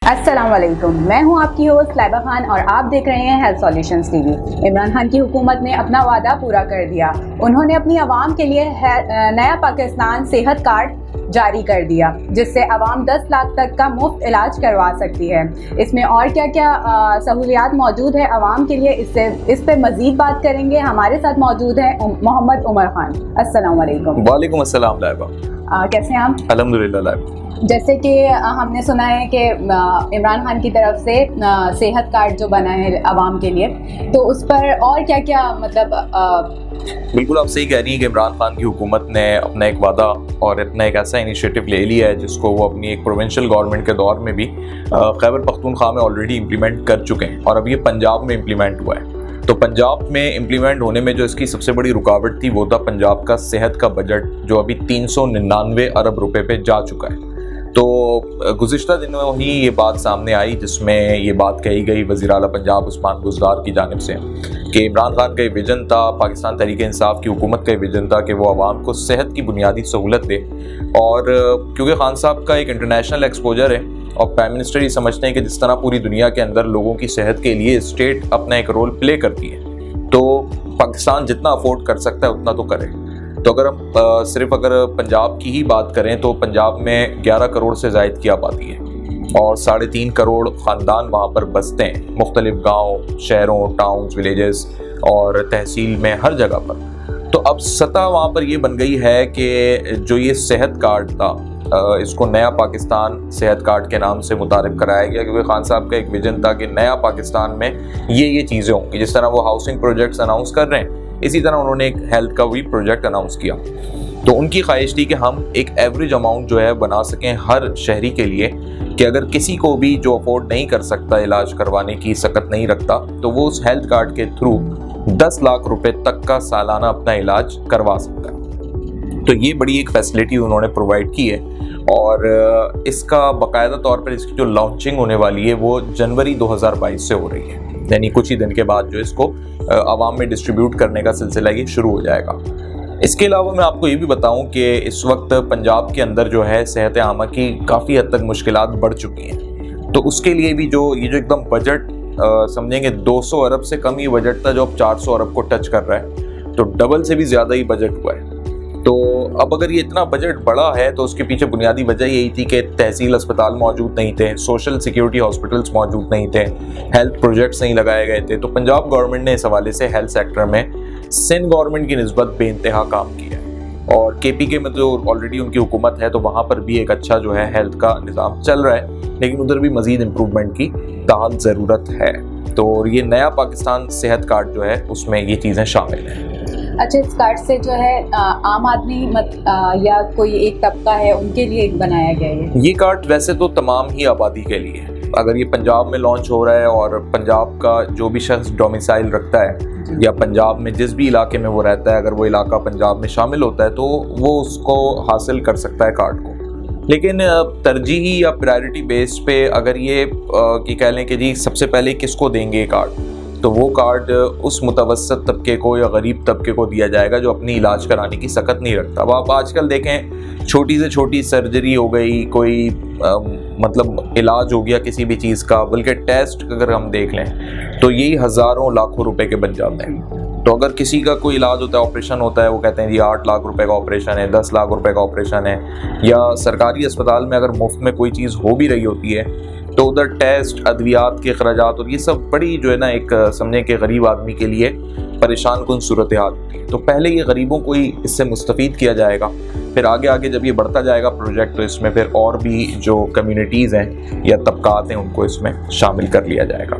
अस्सलाम वालेकुम, मैं हूं आपकी होस्ट लाइबा खान और आप देख रहे हैं health solutions TV. Imran Khan की हुकूमत ने अपना वादा पूरा कर दिया। उन्होंने अपनी आवाम के लिए नया पाकिस्तान सेहत कार्ड जारी कर दिया, जिससे आवाम 10 लाख तक का मुफ्त इलाज करवा सकती है। इसमें और क्या क्या सहूलियात मौजूद है आवाम के लिए, इस पे मज़ीद बात करेंगे। हमारे साथ मौजूद है मोहम्मद उमर खान। अस्सलाम वालेकुम। वालेकुम अस्सलाम लाइबा। कैसे हैं आप? अल्हम्दुलिल्लाह लाइबा। जैसे कि हमने सुना है कि इमरान खान की तरफ से सेहत कार्ड जो बना है आवाम के लिए, तो उस पर और क्या क्या बिल्कुल आप सही कह रही हैं कि इमरान खान की हुकूमत ने अपना एक वादा और अपना एक ऐसा इनिशिएटिव ले लिया है जिसको वो अपनी एक प्रोविंशियल गवर्नमेंट के दौर में भी खैबर पख्तूनख्वा में ऑलरेडी इम्प्लीमेंट कर चुके हैं और अब ये पंजाब में इम्प्लीमेंट हुआ है। तो पंजाब में इम्प्लीमेंट होने में जो इसकी सबसे बड़ी रुकावट थी वो था पंजाब का सेहत का बजट, जो अभी 399 अरब रुपए पे जा चुका है। तो गुज़िश्ता दिनों ही ये बात सामने आई जिसमें ये बात कही गई वज़ीर आला पंजाब उस्मान बुज़दार की जानिब से कि इमरान खान का ये विजन था, पाकिस्तान तहरीक इंसाफ की हुकूमत का ये विजन था कि वो आवाम को सेहत की बुनियादी सहूलत दे। और क्योंकि खान साहब का एक इंटरनेशनल एक्सपोजर है और प्राइम मिनिस्टर ये समझते हैं कि जिस तरह पूरी दुनिया के अंदर लोगों की सेहत के लिए स्टेट अपना एक रोल प्ले करती है, तो पाकिस्तान जितना अफोर्ड कर सकता है उतना तो करे। तो अगर हम सिर्फ अगर पंजाब की ही बात करें तो पंजाब में 11 करोड़ से ज़ायद की आबादी है और 3.5 करोड़ ख़ानदान वहाँ पर बसते हैं, मुख्तलिफ गाँव, शहरों, टाउन्स, विलेजेस और तहसील में हर जगह पर। तो अब सतह वहाँ पर ये बन गई है कि जो ये सेहत कार्ड था इसको नया पाकिस्तान सेहत कार्ड के नाम से मुतारिफ कराया गया, क्योंकि खान साहब का एक विजन था कि नया पाकिस्तान में ये चीज़ें होंगी। जिस तरह वो हाउसिंग प्रोजेक्ट्स अनाउंस कर रहे हैं, इसी तरह उन्होंने एक हेल्थ का भी प्रोजेक्ट अनाउंस किया। तो उनकी ख्वाहिश थी कि हम एक एवरेज अमाउंट जो है बना सकें हर शहरी के लिए, कि अगर किसी को भी जो अफोर्ड नहीं कर सकता, इलाज करवाने की सकत नहीं रखता, तो वो उस हेल्थ कार्ड के थ्रू 10 लाख रुपए तक का सालाना अपना इलाज करवा सकता है। तो ये बड़ी एक फैसिलिटी उन्होंने प्रोवाइड की है और इसका बाकायदा तौर पर इसकी जो लॉन्चिंग होने वाली है वो जनवरी 2022 से हो रही है, यानी कुछ ही दिन के बाद जो इसको आवाम में डिस्ट्रीब्यूट करने का सिलसिला ये शुरू हो जाएगा। इसके अलावा मैं आपको ये भी बताऊं कि इस वक्त पंजाब के अंदर जो है सेहत आमा की काफ़ी हद तक मुश्किलात बढ़ चुकी हैं। तो उसके लिए भी जो एकदम बजट समझेंगे 200 अरब से कम ही बजट था, जो अब 400 अरब को टच कर रहा है, तो डबल से भी ज़्यादा ही बजट हुआ है। तो अब अगर ये इतना बजट बढ़ा है तो उसके पीछे बुनियादी वजह यही थी कि तहसील अस्पताल मौजूद नहीं थे, सोशल सिक्योरिटी हॉस्पिटल्स मौजूद नहीं थे, हेल्थ प्रोजेक्ट्स नहीं लगाए गए थे। तो पंजाब गवर्नमेंट ने इस हवाले से हेल्थ सेक्टर में सिंध गवर्नमेंट की निस्बत बेइंतहा काम किया है और KPK में तो ऑलरेडी उनकी हुकूमत है, तो वहाँ पर भी एक अच्छा जो है हेल्थ का निज़ाम चल रहा है, लेकिन उधर भी मज़ीद इम्प्रूवमेंट की ताहत ज़रूरत है। तो ये नया पाकिस्तान सेहत कार्ड जो है उसमें ये चीज़ें शामिल हैं। अच्छा, इस कार्ड से जो है आम आदमी या कोई एक तबका है उनके लिए बनाया गया है? ये कार्ड वैसे तो तमाम ही आबादी के लिए है। अगर ये पंजाब में लॉन्च हो रहा है और पंजाब का जो भी शख्स डोमिसाइल रखता है या पंजाब में जिस भी इलाके में वो रहता है, अगर वो इलाका पंजाब में शामिल होता है तो वो उसको हासिल कर सकता है कार्ड को। लेकिन तरजीही या प्रायोरिटी बेस पे अगर ये कह लें कि जी सबसे पहले किसको देंगे ये कार्ड, तो वो कार्ड उस मुतवस्सत तबके को या गरीब तबके को दिया जाएगा जो अपनी इलाज कराने की सकत नहीं रखता। अब आप आजकल देखें, छोटी से छोटी सर्जरी हो गई, कोई मतलब इलाज हो गया किसी भी चीज़ का, बल्कि टेस्ट अगर हम देख लें तो यही हज़ारों लाखों रुपए के बन जाते हैं। तो अगर किसी का कोई इलाज होता है, ऑपरेशन होता है, वो कहते हैं जी 8 लाख रुपए का ऑपरेशन है, 10 लाख रुपए का ऑपरेशन है, या सरकारी अस्पताल में अगर मुफ्त में कोई चीज़ हो भी रही होती है तो उधर टेस्ट, अद्वियात के खर्चात और ये सब बड़ी जो है ना एक समझे कि गरीब आदमी के लिए परेशान कुन सूरत हाल होती है। तो पहले ये गरीबों को ही इससे मुस्तफ़ीद किया जाएगा, फिर आगे आगे जब ये बढ़ता जाएगा प्रोजेक्ट तो इसमें फिर और भी जो कम्युनिटीज़ हैं या तबकात हैं उनको इसमें शामिल कर लिया जाएगा।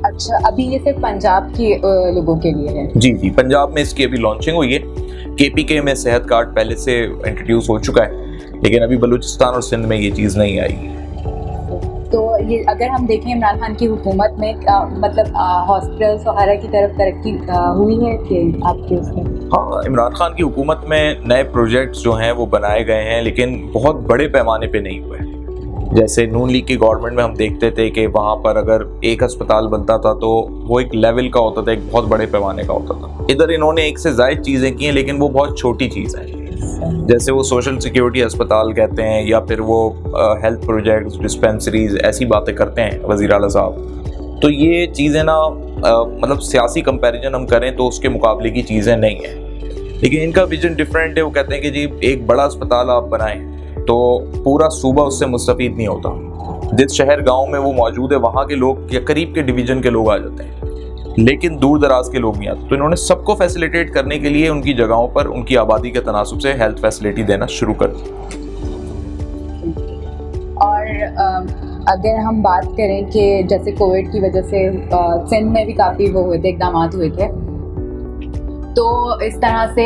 अच्छा, अभी ये सिर्फ पंजाब के लोगों के लिए है? जी, पंजाब में इसकी अभी लॉन्चिंग हुई है। KPK में सेहत कार्ड पहले से इंट्रोड्यूस हो चुका है, लेकिन अभी बलूचिस्तान और सिंध में ये चीज़ नहीं आई। तो ये अगर हम देखें इमरान खान की हुकूमत में मतलब हॉस्पिटल्स वगैरह की तरफ तरक्की हुई है कि आपके उसमें? हाँ, इमरान खान की हुकूमत में नए प्रोजेक्ट्स जो हैं वो बनाए गए हैं, लेकिन बहुत बड़े पैमाने पे नहीं हुए। जैसे नून लीग की गवर्नमेंट में हम देखते थे कि वहाँ पर अगर एक अस्पताल बनता था तो वो एक लेवल का होता था, एक बहुत बड़े पैमाने का होता था। इधर इन्होंने एक से ज़ायद चीज़ें की हैं, लेकिन वो बहुत छोटी चीज़ हैं। जैसे वो सोशल सिक्योरिटी अस्पताल कहते हैं या फिर वो हेल्थ प्रोजेक्ट्स, डिस्पेंसरीज, ऐसी बातें करते हैं वज़ीर आला साहब। तो ये चीज़ें ना मतलब सियासी कंपैरिजन हम करें तो उसके मुकाबले की चीज़ें नहीं हैं, लेकिन इनका विजन डिफरेंट है। वो कहते हैं कि जी एक बड़ा अस्पताल आप बनाएं तो पूरा सूबा उससे मुस्तफ़ीद नहीं होता। जिस शहर गांव में वो मौजूद है वहाँ के लोग या करीब के डिवीज़न के लोग आ जाते हैं, लेकिन दूर दराज के लोग नहीं आते। तो इन्होंने सबको फैसिलिटेट करने के लिए उनकी जगहों पर उनकी आबादी के तनासुब से हेल्थ फैसिलिटी देना शुरू कर दी। और अगर हम बात करें कि जैसे कोविड की वजह से सिंध में भी काफ़ी वो हुए थे, इकदाम हुए थे, तो इस तरह से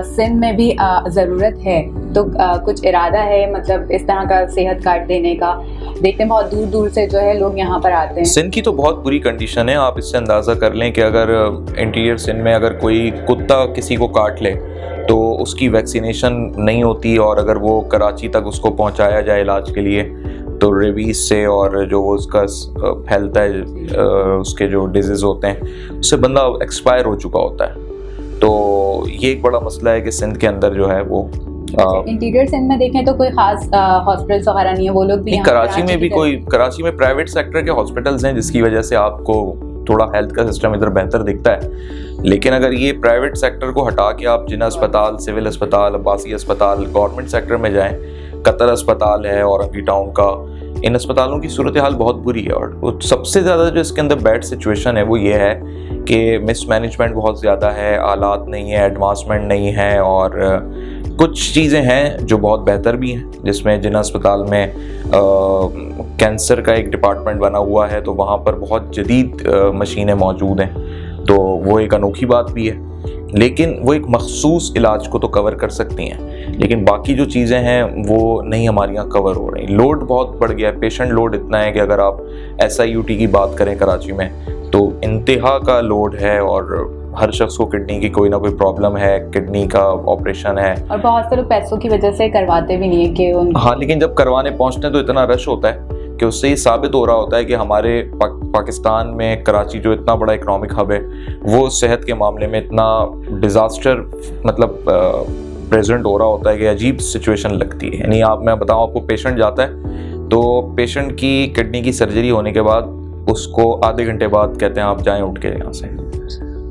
सिंध में भी ज़रूरत है तो कुछ इरादा है मतलब इस तरह का सेहत कार्ड देने का? देखते हैं बहुत दूर दूर से जो है लोग यहाँ पर आते हैं। सिंध की तो बहुत बुरी कंडीशन है। आप इससे अंदाज़ा कर लें कि अगर इंटीरियर सिंध में अगर कोई कुत्ता किसी को काट ले तो उसकी वैक्सीनेशन नहीं होती, और अगर वो कराची तक उसको पहुँचाया जाए इलाज के लिए तो रेबीज से और जो वो उसका फैलता है उसके जो डिजीज़ होते हैं उससे बंदा एक्सपायर हो चुका होता है। तो ये एक बड़ा मसला है कि सिंध के अंदर जो है वो इंटीरियर सिंध में देखें तो कोई खास हॉस्पिटल्स वगैरह नहीं है, वो लोग भी कराची में भी कोई कराची में प्राइवेट सेक्टर के हॉस्पिटल्स हैं जिसकी वजह से आपको थोड़ा हेल्थ का सिस्टम इधर बेहतर दिखता है। लेकिन अगर ये प्राइवेट सेक्टर को हटा के आप जिन्ना अस्पताल, सिविल अस्पताल, अब्बासी अस्पताल, गवर्नमेंट सेक्टर में जाएं, कतर अस्पताल है औरंगी टाउन का, इन अस्पतालों की सूरत हाल बहुत बुरी है। और सबसे ज़्यादा जो इसके अंदर बैड सिचुएशन है वो ये है कि मिसमैनेजमेंट बहुत ज़्यादा है, आलात नहीं है, एडवांसमेंट नहीं है, और कुछ चीज़ें हैं जो बहुत बेहतर भी हैं, जिसमें जिन्ना अस्पताल में कैंसर का एक डिपार्टमेंट बना हुआ है तो वहाँ पर बहुत जदीद मशीनें मौजूद हैं, तो वो एक अनोखी बात भी है। लेकिन वो एक मखसूस इलाज को तो कवर कर सकती हैं, लेकिन बाकी जो चीज़ें हैं वो नहीं हमारे यहाँ कवर हो रही। लोड बहुत बढ़ गया है, पेशेंट लोड इतना है कि अगर आप SIUT की बात करें कराची में तो इंतहा का लोड है, और हर शख्स को किडनी की कोई ना कोई प्रॉब्लम है, किडनी का ऑपरेशन है, और बहुत से लोग पैसों की वजह से करवाते भी नहीं है कि हाँ, लेकिन जब करवाने पहुँचते हैं तो इतना रश होता है कि उससे ये साबित हो रहा होता है कि हमारे पाकिस्तान में कराची जो इतना बड़ा इकोनॉमिक हब है वो सेहत के मामले में इतना डिज़ास्टर मतलब प्रेजेंट हो रहा होता है कि अजीब सिचुएशन लगती है। यानी मैं बताऊँ आपको, पेशेंट जाता है तो पेशेंट की किडनी की सर्जरी होने के बाद उसको आधे घंटे बाद कहते हैं आप जाएं उठ के यहाँ से।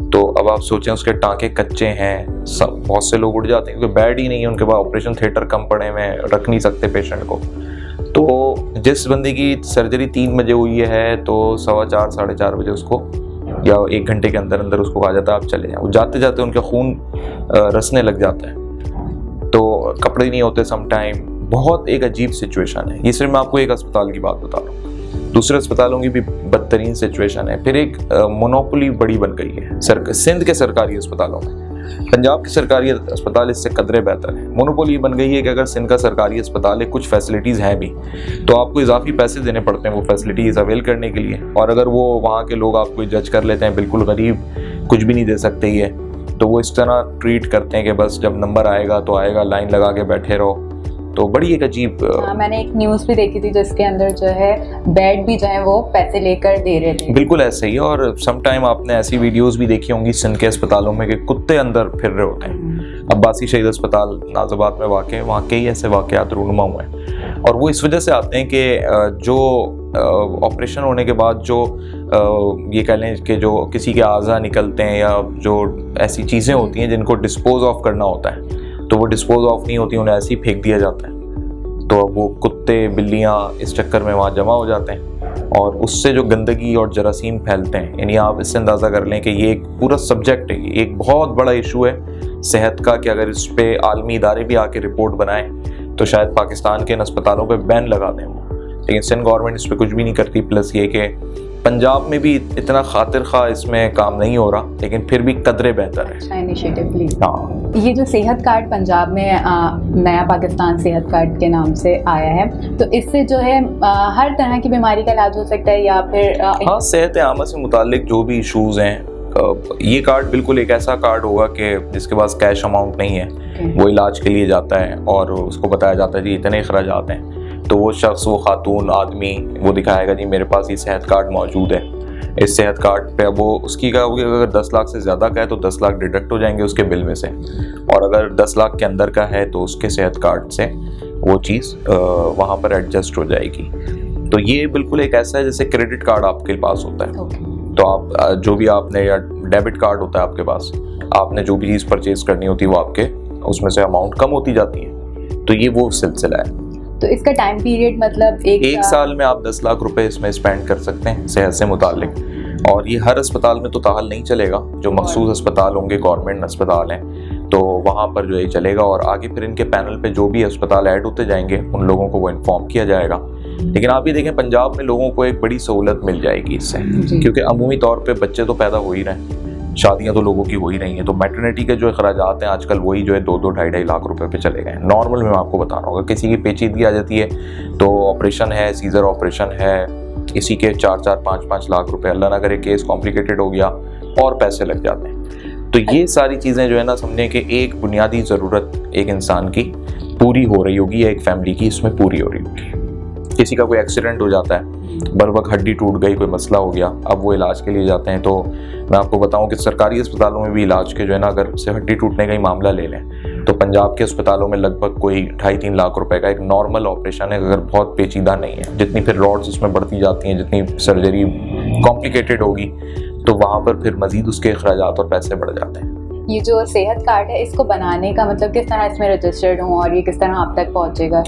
तो अब आप सोचें उसके टाँके कच्चे हैं, सब बहुत से लोग उठ जाते हैं क्योंकि बेड ही नहीं है उनके पास, ऑपरेशन थिएटर कम पड़े में रख नहीं सकते पेशेंट को। तो जिस बंदे की सर्जरी 3 बजे हुई है तो 4:15 साढ़े 4 बजे उसको या 1 घंटे के अंदर अंदर उसको कहा जाता है आप चले जाएं। वो जाते जाते उनका खून रसने लग जाता है, तो कपड़े नहीं होते सम टाइम। बहुत एक अजीब सिचुएशन है। ये सिर्फ मैं आपको एक अस्पताल की बात बता रहा हूँ, दूसरे अस्पतालों की भी बदतरीन सिचुएशन है। फिर एक मोनोपोली बड़ी बन गई है सिंध के सरकारी अस्पतालों में। पंजाब के सरकारी अस्पताल इससे कदरे बेहतर है। मोनोपोली बन गई है कि अगर सिंध का सरकारी अस्पताल है, कुछ फैसिलिटीज़ हैं भी, तो आपको इजाफी पैसे देने पड़ते हैं वो फैसिलिटीज़ अवेल करने के लिए, और अगर वो वहाँ के लोग आपको जज कर लेते हैं बिल्कुल गरीब, कुछ भी नहीं दे सकते ये, तो वो इस तरह ट्रीट करते हैं कि बस जब नंबर आएगा तो आएगा, लाइन लगा के बैठे रहो। तो बड़ी एक अजीब मैंने एक न्यूज़ भी देखी थी जिसके अंदर जो है बेड भी जो है वो पैसे लेकर दे रहे थे। बिल्कुल ऐसे ही। और सम टाइम आपने ऐसी वीडियोस भी देखी होंगी सिंध के अस्पतालों में कि कुत्ते अंदर फिर रहे होते हैं। अब्बासी शहीद अस्पताल नाज़ाबाद में वाक़, वहाँ कई ऐसे वाक़यात रूनुमा हुए हैं, और वो इस वजह से आते हैं कि जो ऑपरेशन होने के बाद जो ये कह लें कि जो किसी के आज़ा निकलते हैं या जो ऐसी चीज़ें होती हैं जिनको डिस्पोज ऑफ करना होता है, तो वो डिस्पोज ऑफ नहीं होती, उन्हें ऐसे ही फेंक दिया जाता है। तो अब वो कुत्ते बिल्लियाँ इस चक्कर में वहाँ जमा हो जाते हैं, और उससे जो गंदगी और जरासीम फैलते हैं। यानी आप इससे अंदाज़ा कर लें कि ये एक पूरा सब्जेक्ट है, ये एक बहुत बड़ा इशू है सेहत का, कि अगर इस पर आलमी इदारे भी आके रिपोर्ट बनाएं तो शायद पाकिस्तान के इन अस्पतालों पर बैन लगा दें वो। लेकिन सिंध गवर्नमेंट इस पर कुछ भी नहीं करती। प्लस ये कि पंजाब में भी इतना खातिर खा इसमें काम नहीं हो रहा, लेकिन फिर भी कदरे बेहतर है। अच्छा इनिशिएटिव प्लीज। हाँ, ये जो सेहत कार्ड पंजाब में नया पाकिस्तान सेहत कार्ड के नाम से आया है, तो इससे जो है हर तरह की बीमारी का इलाज हो सकता है या फिर हाँ, सेहत आमा से मुतालिक जो भी इशूज़ हैं, ये कार्ड बिल्कुल एक ऐसा कार्ड होगा कि जिसके पास कैश अमाउंट नहीं है, वो इलाज के लिए जाता है और उसको बताया जाता है जी इतने अखराजात हैं, तो वो शख्स, वो खातून, आदमी वो दिखाएगा जी मेरे पास ये सेहत कार्ड मौजूद है, इस सेहत कार्ड पे। अब वो उसकी क्या होगी, अगर 10 लाख से ज़्यादा का है तो 10 लाख डिडक्ट हो जाएंगे उसके बिल में से, और अगर 10 लाख के अंदर का है तो उसके सेहत कार्ड से वो चीज़ वहाँ पर एडजस्ट हो जाएगी। तो ये बिल्कुल एक ऐसा है जैसे क्रेडिट कार्ड आपके पास होता है। तो आप जो भी आपने, या डेबिट कार्ड होता है आपके पास, आपने जो भी चीज़ परचेज करनी होती है वो आपके उसमें से अमाउंट कम होती जाती है। तो ये वो सिलसिला है। तो इसका टाइम पीरियड मतलब एक साल में आप 10 लाख रुपए इसमें स्पेंड कर सकते हैं सेहत से मुतालिक। और ये हर अस्पताल में तो ताहाल नहीं चलेगा, जो मखसूस अस्पताल होंगे, गवर्नमेंट अस्पताल हैं, तो वहाँ पर जो है चलेगा। और आगे फिर इनके पैनल पे जो भी अस्पताल ऐड होते जाएंगे उन लोगों को वो इन्फॉर्म किया जाएगा। लेकिन आप ये देखें, पंजाब में लोगों को एक बड़ी सहूलत मिल जाएगी इससे, क्योंकि अमूमी तौर पे बच्चे तो पैदा हो ही रहे हैं, शादियां तो लोगों की हो ही रही हैं। तो मैटरनिटी के जो अखराजात हैं आजकल वही जो है 2-2, 2.5 लाख रुपए पे चले गए। नॉर्मल में मैं आपको बता रहा हूँ, अगर किसी की पेचीदगी आ जाती है तो ऑपरेशन है, सीजर ऑपरेशन है, इसी के 4-4, 5-5 लाख रुपए, अल्लाह ना करे केस कॉम्प्लिकेटेड हो गया और पैसे लग जाते हैं। तो ये सारी चीज़ें जो है ना, समझें कि एक बुनियादी ज़रूरत एक इंसान की पूरी हो रही होगी, या एक फैमिली की इसमें पूरी हो रही होगी। किसी का कोई एक्सीडेंट हो जाता है, बर वक्त हड्डी टूट गई, कोई मसला हो गया, अब वो इलाज के लिए जाते हैं। तो मैं आपको बताऊं कि सरकारी अस्पतालों में भी इलाज के जो है ना, अगर से हड्डी टूटने का ही मामला ले लें तो पंजाब के अस्पतालों में लगभग कोई 2.5-3 लाख रुपए का एक नॉर्मल ऑपरेशन है, अगर बहुत पेचीदा नहीं है। जितनी फिर रॉड्स उसमें बढ़ती जाती हैं, जितनी सर्जरी कॉम्प्लिकेटेड होगी, तो वहाँ पर फिर मजीद उसके अखराजात और पैसे बढ़ जाते हैं। ये जो सेहत कार्ड है, इसको बनाने का मतलब किस तरह इसमें रजिस्टर्ड हूँ और ये किस तरह आप तक पहुँचेगा?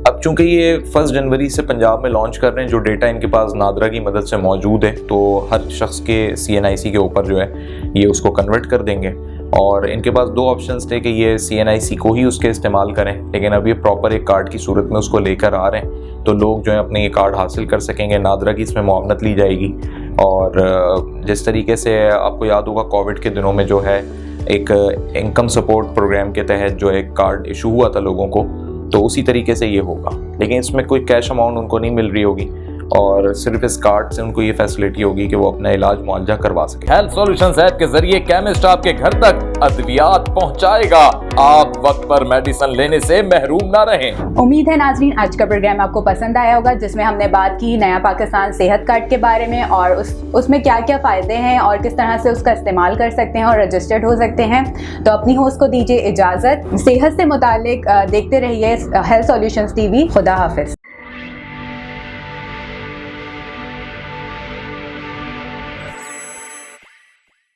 अब चूंकि ये 1 जनवरी से पंजाब में लॉन्च कर रहे हैं, जो डेटा इनके पास नादरा की मदद से मौजूद है, तो हर शख्स के CNIC के ऊपर जो है ये उसको कन्वर्ट कर देंगे। और इनके पास 2 ऑप्शंस थे कि ये CNIC को ही उसके इस्तेमाल करें, लेकिन अब ये प्रॉपर एक कार्ड की सूरत में उसको लेकर आ रहे हैं, तो लोग जो है अपने ये कार्ड हासिल कर सकेंगे। नादरा की इसमें मुआवनत ली जाएगी। और जिस तरीके से आपको याद होगा, कोविड के दिनों में जो है एक इनकम सपोर्ट प्रोग्राम के तहत जो एक कार्ड इशू हुआ था लोगों को, तो उसी तरीके से ये होगा। लेकिन इसमें कोई कैश अमाउंट उनको नहीं मिल रही होगी, और सिर्फ इस कार्ड से उनको ये फैसिलिटी होगी कि वो अपना इलाज मुआवजा करवा सके। हेल्थ सॉल्यूशंस ऐप के जरिए केमिस्ट आपके घर तक अद्वियात पहुंचाएगा। आप वक्त पर मेडिसिन लेने से महरूम ना रहें। उम्मीद है नाजरीन आज का प्रोग्राम आपको पसंद आया होगा, जिसमें हमने बात की नया पाकिस्तान सेहत कार्ड के बारे में, और उसमें क्या क्या फ़ायदे हैं और किस तरह से उसका इस्तेमाल कर सकते हैं और रजिस्टर्ड हो सकते हैं। तो अपनी होस्ट को दीजिए इजाज़त। सेहत से मुतालिक देखते रहिए हेल्थ सॉल्यूशंस TV। खुदा हाफिज।